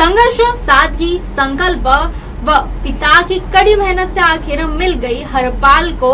संघर्ष, सादगी, संकल्प व पिता की कड़ी मेहनत से आखिर मिल गई हरपाल को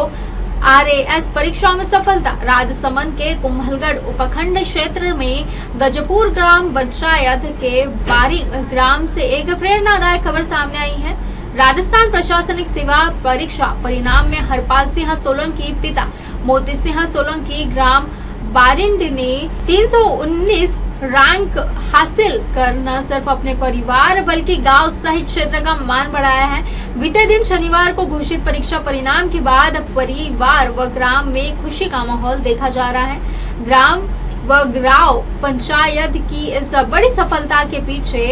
RAS परीक्षा में सफलता। राजसमंद के कुम्भलगढ़ उपखंड क्षेत्र में गजपुर ग्राम पंचायत के बारी ग्राम से एक प्रेरणादायक खबर सामने आई है। राजस्थान प्रशासनिक सेवा परीक्षा परिणाम में हरपाल सिंह सोलंकी पिता मोती सिंह सोलंकी ग्राम बारिंड ने 319 रैंक हासिल कर न सिर्फ अपने परिवार बल्कि गांव सहित क्षेत्र का मान बढ़ाया है। बीते दिन शनिवार को घोषित परीक्षा परिणाम के बाद परिवार व ग्राम में खुशी का माहौल देखा जा रहा है। ग्राम व ग्राम पंचायत की इस बड़ी सफलता के पीछे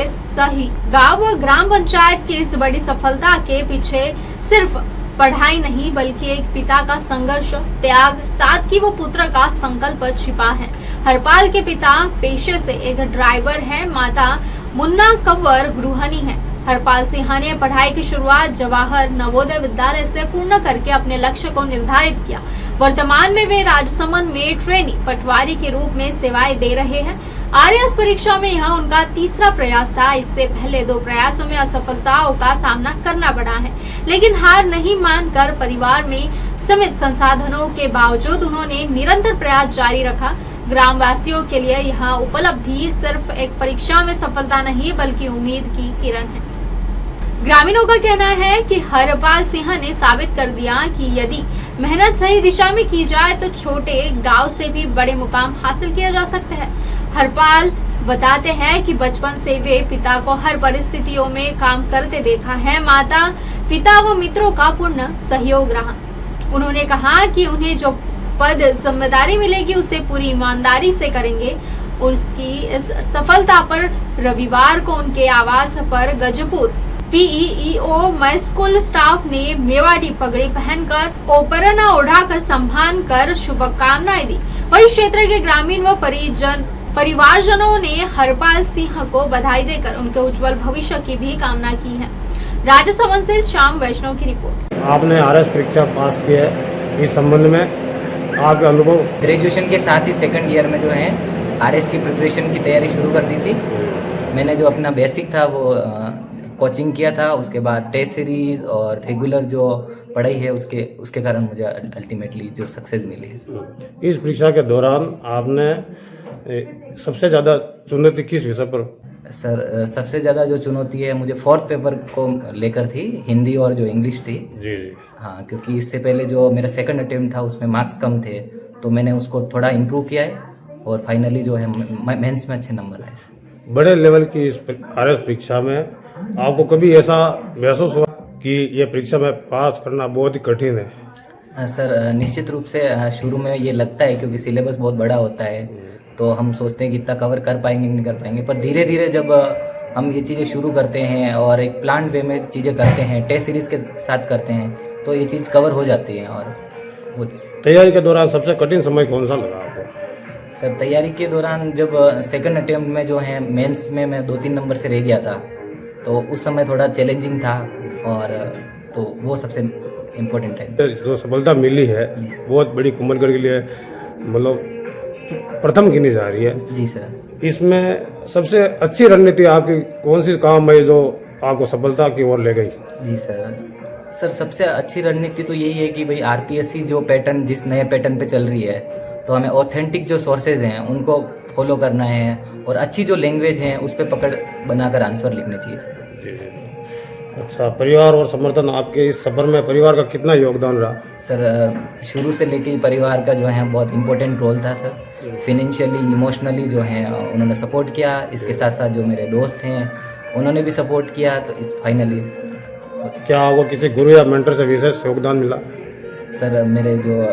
गांव व ग्राम पंचायत की इस बड़ी सफलता के पीछे सिर्फ पढ़ाई नहीं बल्कि एक पिता का संघर्ष, त्याग, सादगी व पुत्र का संकल्प छिपा है। हरपाल के पिता पेशे से एक ड्राइवर है, माता मुन्ना कंवर गृहिणी है। हरपाल सिंह ने पढ़ाई की शुरुआत जवाहर नवोदय विद्यालय से पूर्ण करके अपने लक्ष्य को निर्धारित किया। वर्तमान में वे राजसमंद में ट्रेनी पटवारी के रूप में सेवाएं दे रहे हैं। RAS परीक्षा में यह उनका तीसरा प्रयास था। इससे पहले 2 प्रयासों में असफलताओं का सामना करना पड़ा है, लेकिन हार नहीं मानकर परिवार में सीमित संसाधनों के बावजूद उन्होंने निरंतर प्रयास जारी रखा। ग्रामवासियों के लिए यह उपलब्धि सिर्फ एक परीक्षा में सफलता नहीं बल्कि उम्मीद की किरण है। ग्रामीणों का कहना है कि हरपाल सिंह ने साबित कर दिया कि यदि मेहनत सही दिशा में की जाए तो छोटे गांव से भी बड़े मुकाम हासिल किया जा सकते हैं। हरपाल बताते हैं कि बचपन से वे पिता को हर परिस्थितियों में काम करते देखा है। माता, पिता व मित्रों का पूर्ण सहयोग रहा। उन्होंने कहा कि उन्हें जो पद जिम्मेदारी मिलेगी उसे पूरी ईमानदारी से करेंगे। उसकी इस सफलता पर रविवार को उनके आवास पर गजपुर PEO में स्कूल स्टाफ ने मेवाड़ी पगड़ी पहनकर ओपरना उड़ाकर सम्मान कर शुभकामनाएं दी। वही क्षेत्र के ग्रामीण व परिवारजनों ने हरपाल सिंह को बधाई देकर उनके उज्जवल भविष्य की भी कामना की है। राजसमंद से श्याम वैष्णव की रिपोर्ट। आपने RAS परीक्षा पास की है, इस संबंध में आपका अनुभव? ग्रेजुएशन के साथ ही सेकंड ईयर में जो है RAS की प्रिपरेशन की तैयारी शुरू कर दी थी। मैंने जो अपना बेसिक था वो कोचिंग किया था, उसके बाद टेस्ट सीरीज और रेगुलर जो पढ़ाई है उसके कारण मुझे अल्टीमेटली जो सक्सेस मिली है। इस परीक्षा के दौरान आपने सबसे ज़्यादा चुनौती किस विषय पर? सर, सबसे ज़्यादा जो चुनौती है मुझे 4th पेपर को लेकर थी, हिंदी और जो इंग्लिश थी। जी। हाँ, क्योंकि इससे पहले जो मेरा सेकंड अटेम्प्ट था उसमें मार्क्स कम थे, तो मैंने उसको थोड़ा इम्प्रूव किया है और फाइनली जो है मेंस में अच्छे नंबर आए। बड़े लेवल की इस RAS परीक्षा में आपको कभी ऐसा महसूस हुआ कि ये परीक्षा में पास करना बहुत ही कठिन है? सर, निश्चित रूप से शुरू में ये लगता है क्योंकि सिलेबस बहुत बड़ा होता है, तो हम सोचते हैं कि इतना कवर कर पाएंगे नहीं कर पाएंगे, पर धीरे धीरे जब हम ये चीज़ें शुरू करते हैं और एक प्लान वे में चीज़ें करते हैं, टेस्ट सीरीज के साथ करते हैं, तो ये चीज़ कवर हो जाती है। और वो तैयारी के दौरान सबसे कठिन समय कौन सा लगा आपको? सर, तैयारी के दौरान जब सेकंड अटेम्प्ट में जो है मेंस में मैं 2-3 नंबर से रह गया था, तो उस समय थोड़ा चैलेंजिंग था और तो वो सबसे इम्पोर्टेंट है। जो सफलता मिली है बहुत बड़ी कुम्भलगढ़ के लिए मतलब प्रथम गिनी जा रही है। जी सर। इसमें सबसे अच्छी रणनीति आपकी कौन सी काम है जो आपको सफलता की ओर ले गई? जी सर, सबसे अच्छी रणनीति तो यही है कि भाई RPSC जो पैटर्न जिस नए पैटर्न पे चल रही है, तो हमें ऑथेंटिक जो सोर्सेज हैं उनको फॉलो करना है और अच्छी जो लैंग्वेज है उस पर पकड़ बनाकर आंसर लिखने चाहिए। अच्छा, परिवार और समर्थन आपके इस सफर में परिवार का कितना योगदान रहा? सर, शुरू से लेके ही परिवार का जो है बहुत इम्पोर्टेंट रोल था सर। फिनेंशियली, इमोशनली जो है उन्होंने सपोर्ट किया। इसके साथ साथ जो मेरे दोस्त हैं उन्होंने भी सपोर्ट किया। तो फाइनली क्या आपको किसी गुरु या मेंटर से विशेष योगदान मिला? सर, मेरे जो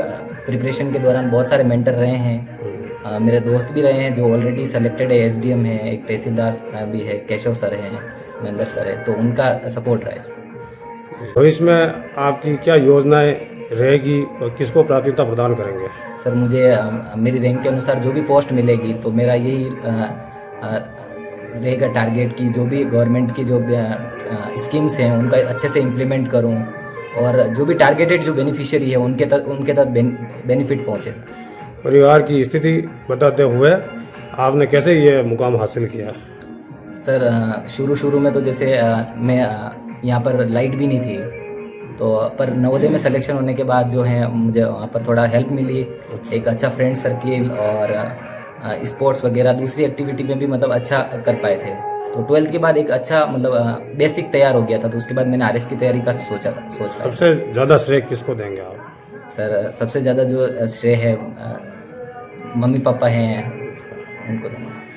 प्रिपरेशन के दौरान बहुत सारे मेंटर रहे हैं। मेरे दोस्त भी रहे हैं जो ऑलरेडी सेलेक्टेड है, SDM है, एक तहसीलदार भी है, केशव सर हैं, महेंद्र सर है, तो उनका सपोर्ट रहा है। भविष्य में आपकी क्या योजनाएं रहेगी और किसको प्राथमिकता प्रदान करेंगे? सर, मुझे मेरी रैंक के अनुसार जो भी पोस्ट मिलेगी तो मेरा यही रहेगा टारगेट की जो भी गवर्नमेंट की जो स्कीम्स हैं उनका अच्छे से इम्प्लीमेंट करूं और जो भी टारगेटेड जो बेनिफिशियरी है उनके तक बेनिफिट पहुंचे। परिवार की स्थिति बताते हुए आपने कैसे ये मुकाम हासिल किया? सर शुरू में तो जैसे मैं यहाँ पर लाइट भी नहीं थी, तो पर नवोदय में सिलेक्शन होने के बाद जो है मुझे वहाँ पर थोड़ा हेल्प मिली, एक अच्छा फ्रेंड सर्किल और स्पोर्ट्स वगैरह दूसरी एक्टिविटी में भी मतलब अच्छा कर पाए थे। तो 12th के बाद एक अच्छा मतलब बेसिक तैयार हो गया था, तो उसके बाद मैंने RS की तैयारी का सोच पाया। सबसे ज़्यादा श्रेय किसको देंगे आप? सर सबसे ज़्यादा जो श्रेय है मम्मी पापा हैं, उनको देंगे।